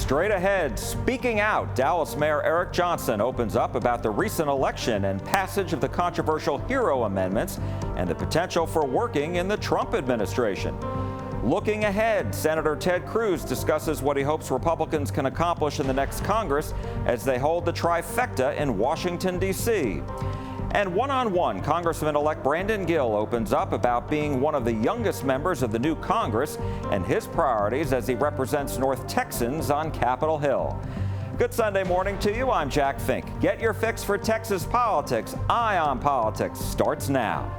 Straight ahead, speaking out, Dallas Mayor Eric Johnson opens up about the recent election and passage of the controversial HERO amendments and the potential for working in the Trump administration. Looking ahead, Senator Ted Cruz discusses what he hopes Republicans can accomplish in the next Congress as they hold the trifecta in Washington, D.C. And one-on-one, Congressman-elect Brandon Gill opens up about being one of the youngest members of the new Congress and his priorities as he represents North Texans on Capitol Hill. Good Sunday morning to you. I'm Jack Fink. Get your fix for Texas politics. Eye on Politics starts now.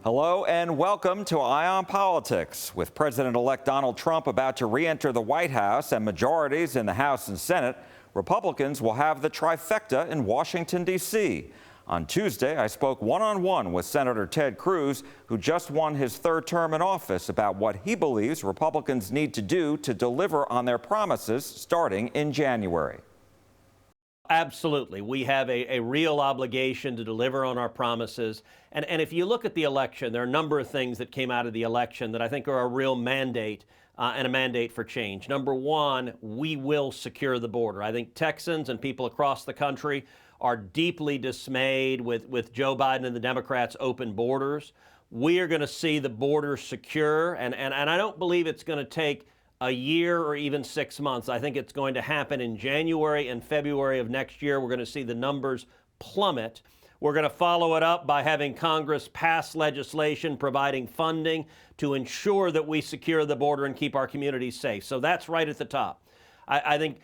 Hello and welcome to Eye on Politics. With President-elect Donald Trump about to re-enter the White House and majorities in the House and Senate, Republicans will have the trifecta in Washington, D.C. On Tuesday, I spoke one-on-one with Senator Ted Cruz, who just won his third term in office, about what he believes Republicans need to do to deliver on their promises starting in January. Absolutely. We have a real obligation to deliver on our promises. And if you look at the election, there are a number of things that came out of the election that I think are a real mandate and a mandate for change. Number one, we will secure the border. I think Texans and people across the country are deeply dismayed with Joe Biden and the Democrats' open borders. We are going to see the border secure, and I don't believe it's going to take a year or even 6 months. I think it's going to happen in January and February of next year. We're going to see the numbers plummet. We're going to follow it up by having Congress pass legislation providing funding to ensure that we secure the border and keep our communities safe. So that's right at the top. I think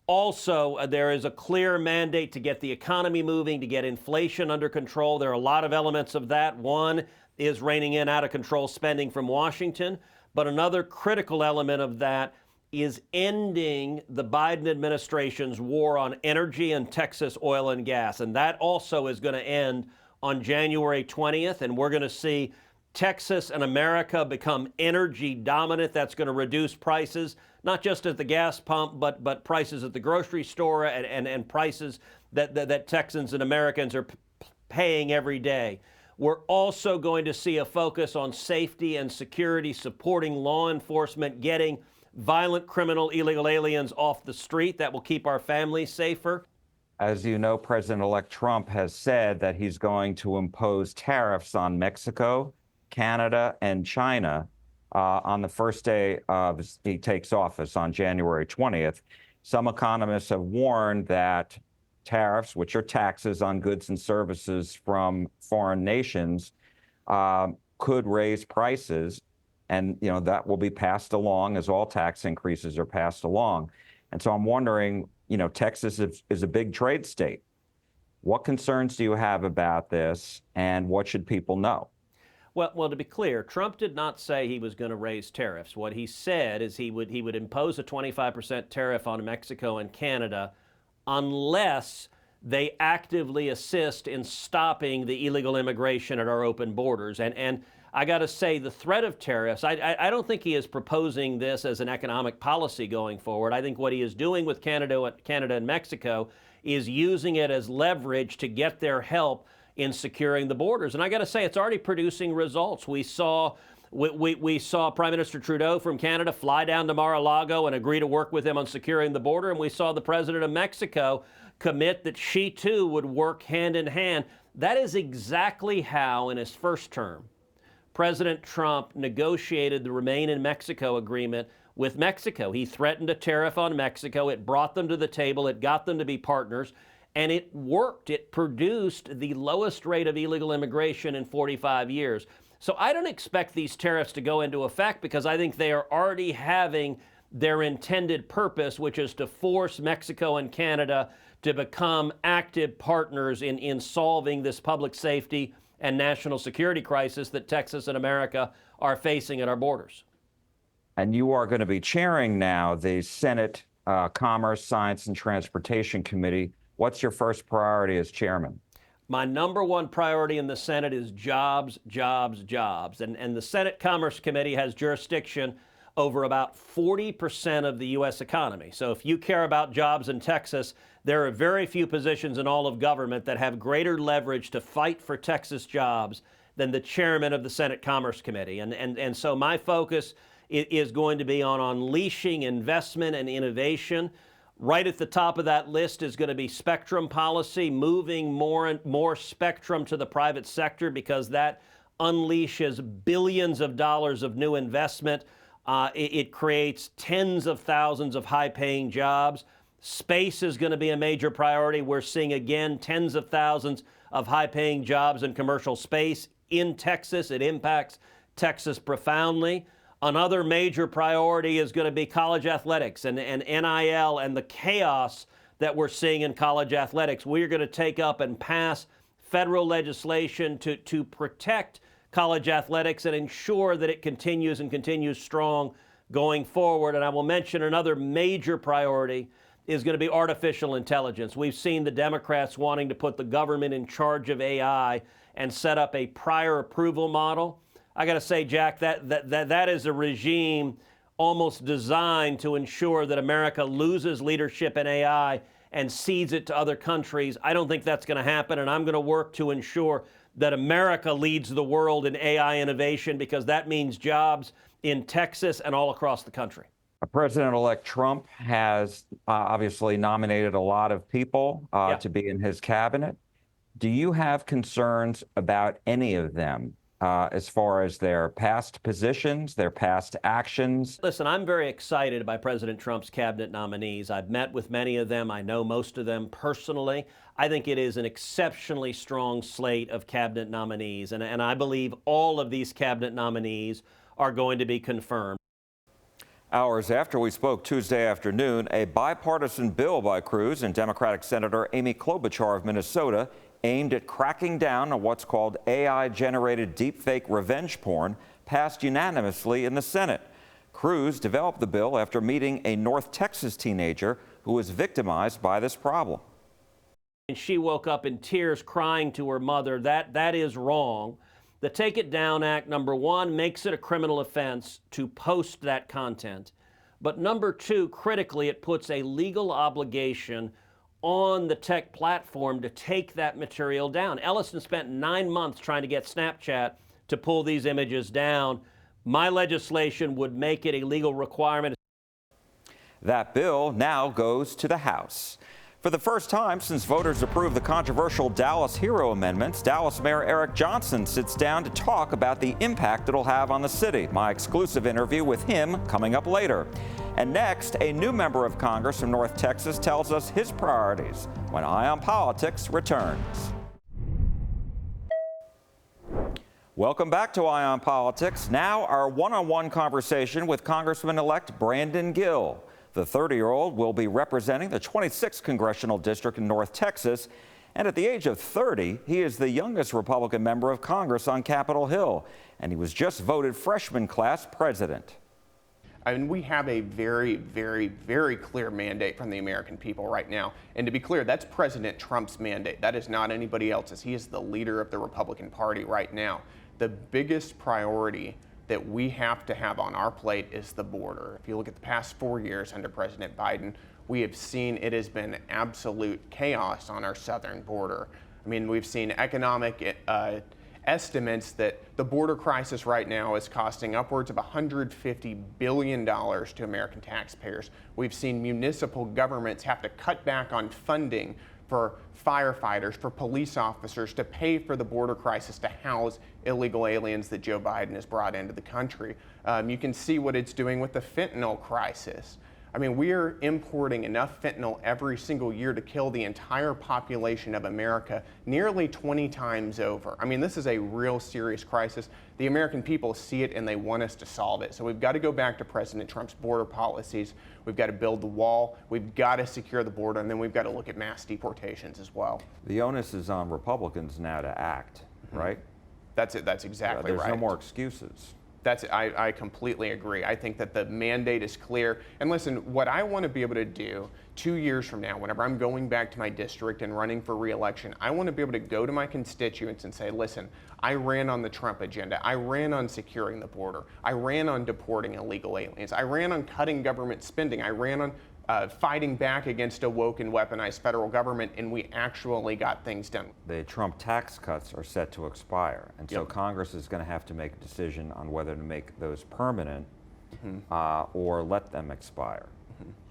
also there is a clear mandate to get the economy moving, to get inflation under control. There are a lot of elements of that. One is reining in out of control spending from Washington. But another critical element of that is ending the Biden administration's war on energy and Texas oil and gas. And that also is going to end on January 20th. And we're going to see Texas and America become energy dominant. That's going to reduce prices, not just at the gas pump, but prices at the grocery store and prices that Texans and Americans are paying every day. We're also going to see a focus on safety and security, supporting law enforcement, getting violent criminal illegal aliens off the street. That will keep our families safer. As you know, President-elect Trump has said that he's going to impose tariffs on Mexico, Canada, and China on the first day he takes office on January 20th. Some economists have warned that tariffs, which are taxes on goods and services from foreign nations, could raise prices, and that will be passed along as all tax increases are passed along. And so I'm wondering, Texas is a big trade state. What concerns do you have about this, and what should people know? Well, to be clear, Trump did not say he was going to raise tariffs. What he said is he would impose a 25% tariff on Mexico and Canada unless they actively assist in stopping the illegal immigration at our open borders. And I got to say, the threat of tariffs, I don't think he is proposing this as an economic policy going forward. I think what he is doing with Canada and Mexico is using it as leverage to get their help in securing the borders. And I got to say, it's already producing results. We saw Prime Minister Trudeau from Canada fly down to Mar-a-Lago and agree to work with him on securing the border. And we saw the President of Mexico commit that she too would work hand in hand. That is exactly how, in his first term, President Trump negotiated the Remain in Mexico agreement with Mexico. He threatened a tariff on Mexico. It brought them to the table. It got them to be partners. And it worked. It produced the lowest rate of illegal immigration in 45 years. So I don't expect these tariffs to go into effect because I think they are already having their intended purpose, which is to force Mexico and Canada to become active partners in solving this public safety and national security crisis that Texas and America are facing at our borders. And you are going to be chairing now the Senate Commerce, Science, and Transportation Committee. What's your first priority as chairman? My number one priority in the Senate is jobs, jobs, jobs. And the Senate Commerce Committee has jurisdiction over about 40% of the U.S. economy. So if you care about jobs in Texas, there are very few positions in all of government that have greater leverage to fight for Texas jobs than the chairman of the Senate Commerce Committee. And so my focus is going to be on unleashing investment and innovation. Right at the top of that list is going to be spectrum policy, moving more and more spectrum to the private sector, because that unleashes billions of dollars of new investment. It creates tens of thousands of high-paying jobs. Space is going to be a major priority. We're seeing, again, tens of thousands of high-paying jobs in commercial space in Texas. It impacts Texas profoundly. Another major priority is going to be college athletics and NIL and the chaos that we're seeing in college athletics. We're going to take up and pass federal legislation to protect college athletics and ensure that it continues strong going forward. And I will mention another major priority is going to be artificial intelligence. We've seen the Democrats wanting to put the government in charge of AI and set up a prior approval model. I got to say, Jack, that is a regime almost designed to ensure that America loses leadership in AI and cedes it to other countries. I don't think that's going to happen, and I'm going to work to ensure that America leads the world in AI innovation, because that means jobs in Texas and all across the country. President-elect Trump has obviously nominated a lot of people to be in his cabinet. Do you have concerns about any of them as far as their past positions, their past actions? Listen, I'm very excited by President Trump's cabinet nominees. I've met with many of them. I know most of them personally. I think it is an exceptionally strong slate of cabinet nominees, and I believe all of these cabinet nominees are going to be confirmed. Hours after we spoke Tuesday afternoon, a bipartisan bill by Cruz and Democratic Senator Amy Klobuchar of Minnesota aimed at cracking down on what's called AI-generated deepfake revenge porn passed unanimously in the Senate. Cruz developed the bill after meeting a North Texas teenager who was victimized by this problem. And she woke up in tears crying to her mother. That is wrong. The Take It Down Act, number one, makes it a criminal offense to post that content. But number two, critically, it puts a legal obligation on the tech platform to take that material down. Ellison spent 9 months trying to get Snapchat to pull these images down. My legislation would make it a legal requirement. That bill now goes to the House. For the first time since voters approved the controversial Dallas Hero amendments, Dallas Mayor Eric Johnson sits down to talk about the impact it'll have on the city. My exclusive interview with him coming up later. And next, a new member of Congress from North Texas tells us his priorities when Eye on Politics returns. Welcome back to Eye on Politics. Now our one-on-one conversation with Congressman-elect Brandon Gill. The 30-year-old will be representing the 26th Congressional District in North Texas. And at the age of 30, he is the youngest Republican member of Congress on Capitol Hill. And he was just voted freshman class president. I mean, we have a very, very, very clear mandate from the American people right now. And to be clear, that's President Trump's mandate. That is not anybody else's. He is the leader of the Republican Party right now. The biggest priority that we have to have on our plate is the border. If you look at the past 4 years under President Biden, we have seen it has been absolute chaos on our southern border. I mean, we've seen economic estimates that the border crisis right now is costing upwards of $150 billion to American taxpayers. We've seen municipal governments have to cut back on funding for firefighters, for police officers, to pay for the border crisis, to house illegal aliens that Joe Biden has brought into the country. You can see what it's doing with the fentanyl crisis. I mean, we are importing enough fentanyl every single year to kill the entire population of America nearly 20 times over. I mean, this is a real serious crisis. The American people see it and they want us to solve it. So we've got to go back to President Trump's border policies. We've got to build the wall. We've got to secure the border. And then we've got to look at mass deportations as well. The onus is on Republicans now to act, right? That's it. That's exactly right. There's no more excuses. I completely agree. I think that the mandate is clear. And listen, what I want to be able to do 2 years from now, whenever I'm going back to my district and running for re-election, I want to be able to go to my constituents and say, listen, I ran on the Trump agenda. I ran on securing the border. I ran on deporting illegal aliens. I ran on cutting government spending. I ran on fighting back against a woke and weaponized federal government, and we actually got things done. The Trump tax cuts are set to expire, and so Yep. Congress is going to have to make a decision on whether to make those permanent or let them expire.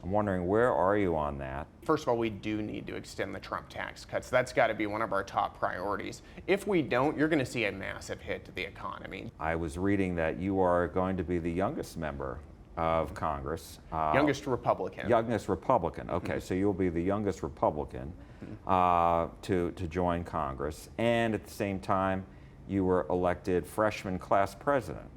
I'm wondering, where are you on that? First of all, we do need to extend the Trump tax cuts. That's got to be one of our top priorities. If we don't, you're going to see a massive hit to the economy. I was reading that you are going to be the youngest member of Congress. Youngest Republican. Youngest Republican. Okay, so you'll be the youngest Republican to join Congress, and at the same time, you were elected freshman class president.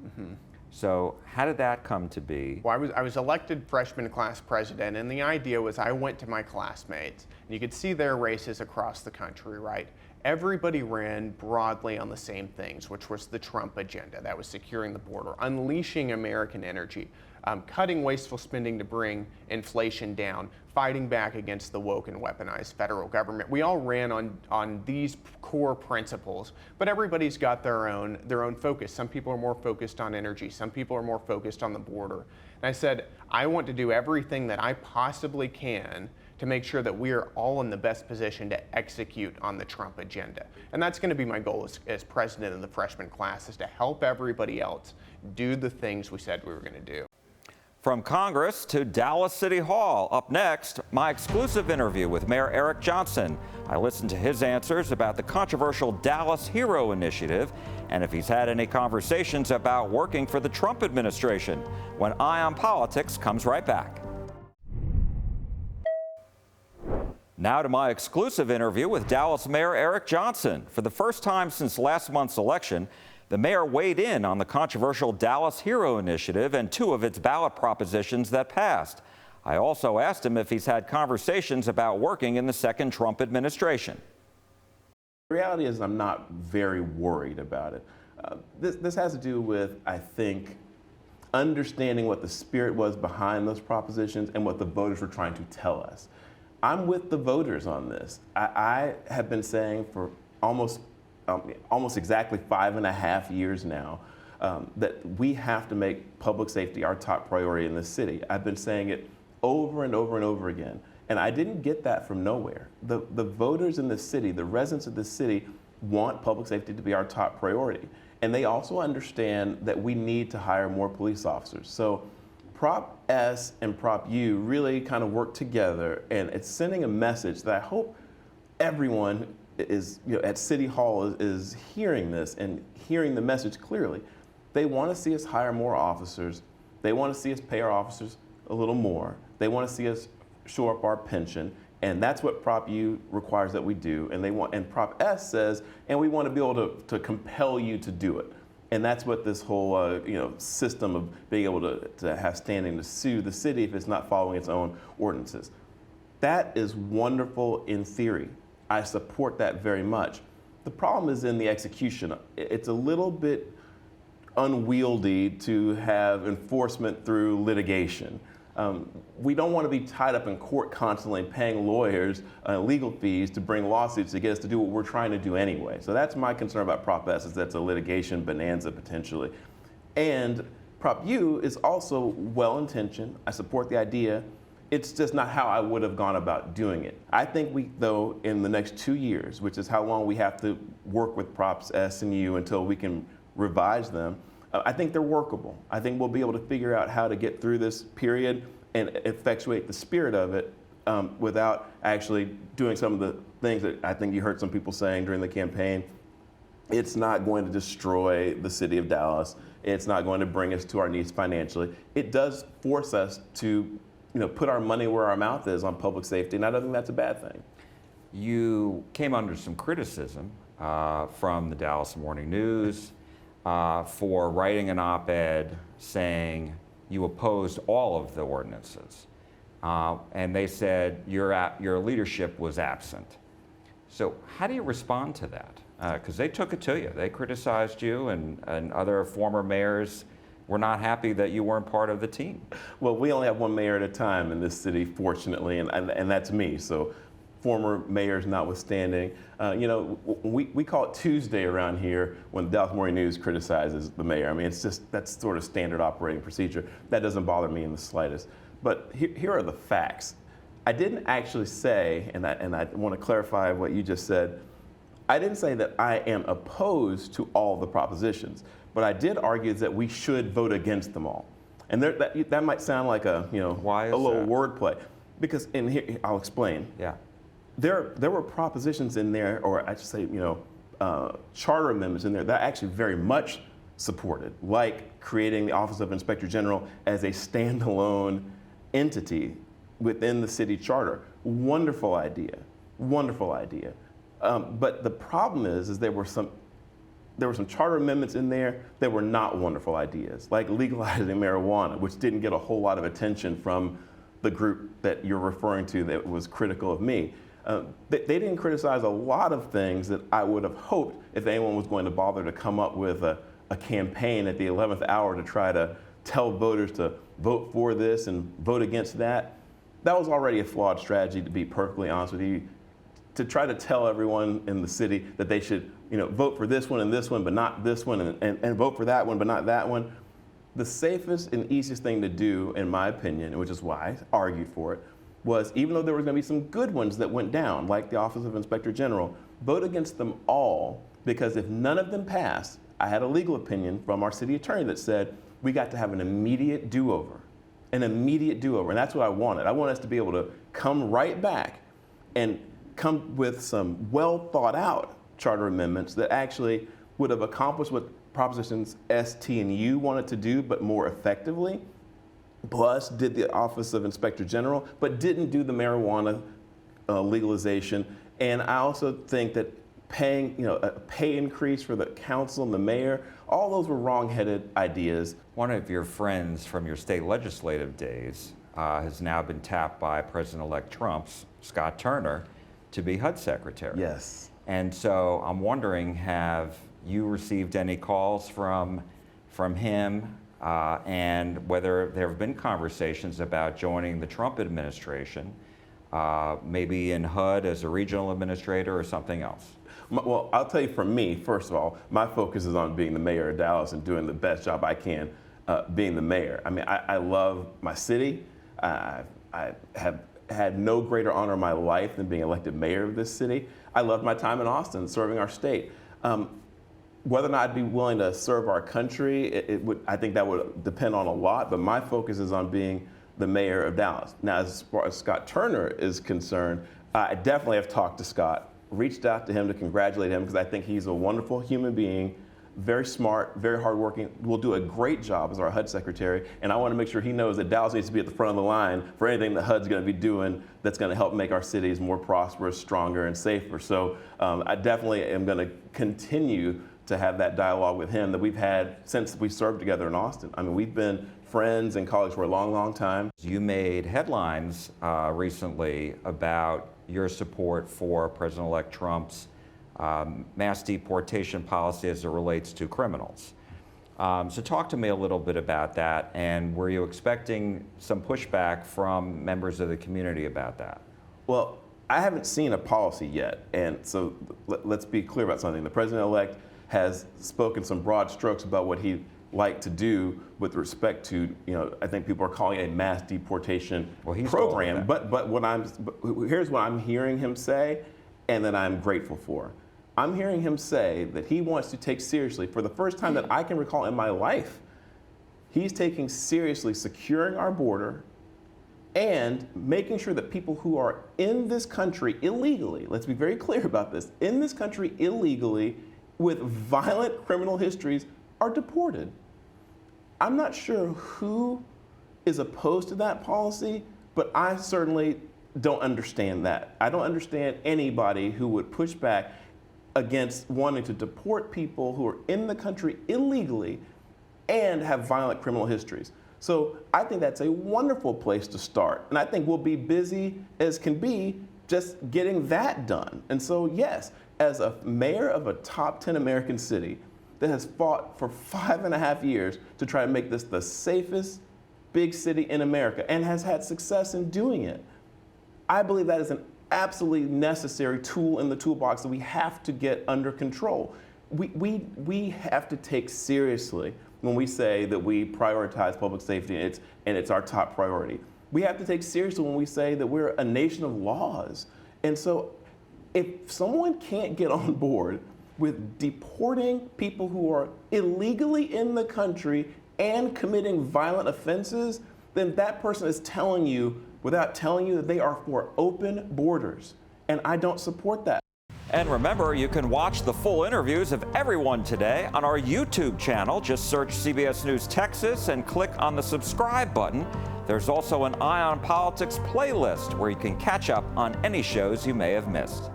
So how did that come to be? Well, I was elected freshman class president, and the idea was I went to my classmates, and you could see their races across the country, right? Everybody ran broadly on the same things, which was the Trump agenda. That was securing the border, unleashing American energy, cutting wasteful spending to bring inflation down, fighting back against the woke and weaponized federal government. We all ran on these core principles, but everybody's got their own focus. Some people are more focused on energy. Some people are more focused on the border. And I said, I want to do everything that I possibly can to make sure that we are all in the best position to execute on the Trump agenda. And that's going to be my goal as president of the freshman class, is to help everybody else do the things we said we were going to do. From Congress to Dallas City Hall. Up next, my exclusive interview with Mayor Eric Johnson. I listened to his answers about the controversial Dallas Hero Initiative and if he's had any conversations about working for the Trump administration. When Eye on Politics comes right back. Now to my exclusive interview with Dallas Mayor Eric Johnson. For the first time since last month's election, the mayor weighed in on the controversial Dallas Hero Initiative and two of its ballot propositions that passed. I also asked him if he's had conversations about working in the second Trump administration. The reality is I'm not very worried about it. This has to do with, I think, understanding what the spirit was behind those propositions and what the voters were trying to tell us. I'm with the voters on this. I have been saying for almost exactly 5.5 years now that we have to make public safety our top priority in this city. I've been saying it over and over and over again, and I didn't get that from nowhere. The voters in this city, the residents of this city, want public safety to be our top priority, and they also understand that we need to hire more police officers. So Prop S and Prop U really kind of work together, and it's sending a message that I hope everyone is, at City Hall is hearing this and hearing the message clearly. They want to see us hire more officers. They want to see us pay our officers a little more. They want to see us shore up our pension, and that's what Prop U requires that we do. And Prop S says, and we want to be able to compel you to do it. And that's what this whole system of being able to have standing to sue the city if it's not following its own ordinances. That is wonderful in theory. I support that very much. The problem is in the execution. It's a little bit unwieldy to have enforcement through litigation. We don't want to be tied up in court constantly paying lawyers legal fees to bring lawsuits to get us to do what we're trying to do anyway. So that's my concern about Prop S, is that's a litigation bonanza potentially. And Prop U is also well-intentioned. I support the idea. It's just not how I would have gone about doing it. I think we, though, in the next 2 years, which is how long we have to work with Props S and U until we can revise them, I think they're workable. I think we'll be able to figure out how to get through this period and effectuate the spirit of it without actually doing some of the things that I think you heard some people saying during the campaign. It's not going to destroy the city of Dallas. It's not going to bring us to our knees financially. It does force us to put our money where our mouth is on public safety, and I don't think that's a bad thing. You came under some criticism from the Dallas Morning News for writing an op-ed saying you opposed all of the ordinances. And they said your leadership was absent. So how do you respond to that? Because they took it to you. They criticized you and other former mayors were not happy that you weren't part of the team. Well, we only have one mayor at a time in this city, fortunately, and that's me. So former mayors notwithstanding, we call it Tuesday around here when the Dallas Morning News criticizes the mayor. I mean, that's sort of standard operating procedure. That doesn't bother me in the slightest. But here are the facts. I didn't actually say, and I want to clarify what you just said, I didn't say that I am opposed to all the propositions, but I did argue that we should vote against them all. And that might sound like a little wordplay, because here I'll explain. Yeah. There were propositions in there, or I should say, charter amendments in there that I actually very much supported, like creating the Office of Inspector General as a standalone entity within the city charter. Wonderful idea, wonderful idea. But the problem is there were some charter amendments in there that were not wonderful ideas, like legalizing marijuana, which didn't get a whole lot of attention from the group that you're referring to that was critical of me. They didn't criticize a lot of things that I would have hoped if anyone was going to bother to come up with a campaign at the 11th hour to try to tell voters to vote for this and vote against that. That was already a flawed strategy, to be perfectly honest with you. To try to tell everyone in the city that they should, vote for this one and this one, but not this one, and vote for that one, but not that one. The safest and easiest thing to do, in my opinion, which is why I argued for it, was even though there were going to be some good ones that went down, like the Office of Inspector General, vote against them all, because if none of them passed, I had a legal opinion from our city attorney that said we got to have an immediate do-over. An immediate do-over, and that's what I wanted. I want us to be able to come right back and come with some well thought out charter amendments that actually would have accomplished what propositions S, T, and U wanted to do, but more effectively, plus did the Office of Inspector General, but didn't do the marijuana legalization. And I also think that paying, a pay increase for the council and the mayor, all those were wrong-headed ideas. One of your friends from your state legislative days has now been tapped by President-elect Trump's Scott Turner to be HUD secretary. Yes. And so I'm wondering, have you received any calls from him, and whether there have been conversations about joining the Trump administration, maybe in HUD as a regional administrator or something else? Well, I'll tell you, for me, first of all, my focus is on being the mayor of Dallas and doing the best job I can being the mayor. I mean, I love my city. I have had no greater honor in my life than being elected mayor of this city. I loved my time in Austin serving our state. Whether or not I'd be willing to serve our country, I think that would depend on a lot, but my focus is on being the mayor of Dallas. Now, as far as Scott Turner is concerned, I definitely have talked to Scott, reached out to him to congratulate him, because I think he's a wonderful human being, very smart, very hardworking, will do a great job as our HUD secretary, and I want to make sure he knows that Dallas needs to be at the front of the line for anything that HUD's going to be doing that's going to help make our cities more prosperous, stronger, and safer. So I definitely am going to continue to have that dialogue with him that we've had since we served together in Austin. I mean, we've been friends and colleagues for a long, long time. You made headlines recently about your support for President-elect Trump's mass deportation policy as it relates to criminals. So talk to me a little bit about that, and were you expecting some pushback from members of the community about that? Well, I haven't seen a policy yet, and so let's be clear about something. The President-elect has spoken some broad strokes about what he'd like to do with respect to, I think people are calling it a mass deportation program. But here's what I'm hearing him say, and that I'm grateful for. I'm hearing him say that he wants to take seriously, for the first time that I can recall in my life, he's taking seriously securing our border and making sure that people who are in this country illegally, let's be very clear about this, in this country illegally with violent criminal histories are deported. I'm not sure who is opposed to that policy, but I certainly don't understand that. I don't understand anybody who would push back against wanting to deport people who are in the country illegally and have violent criminal histories. So I think that's a wonderful place to start. And I think we'll be busy as can be just getting that done. And so yes, as a mayor of a top 10 American city, that has fought for 5.5 years to try to make this the safest big city in America and has had success in doing it. I believe that is an absolutely necessary tool in the toolbox that we have to get under control. We have to take seriously when we say that we prioritize public safety and it's our top priority. We have to take seriously when we say that we're a nation of laws. And so if someone can't get on board with deporting people who are illegally in the country and committing violent offenses, then that person is telling you, without telling you, that they are for open borders. And I don't support that. And remember, you can watch the full interviews of everyone today on our YouTube channel. Just search CBS News Texas and click on the subscribe button. There's also an Eye on Politics playlist where you can catch up on any shows you may have missed.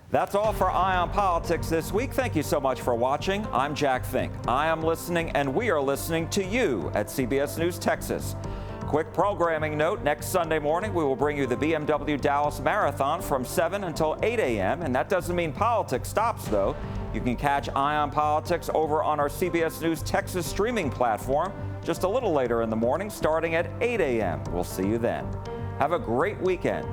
That's all for Eye on Politics this week. Thank you so much for watching. I'm Jack Fink. I am listening, and we are listening to you at CBS News Texas. Quick programming note, next Sunday morning we will bring you the BMW Dallas Marathon from 7 until 8 a.m. And that doesn't mean politics stops, though. You can catch Eye on Politics over on our CBS News Texas streaming platform just a little later in the morning, starting at 8 a.m. We'll see you then. Have a great weekend.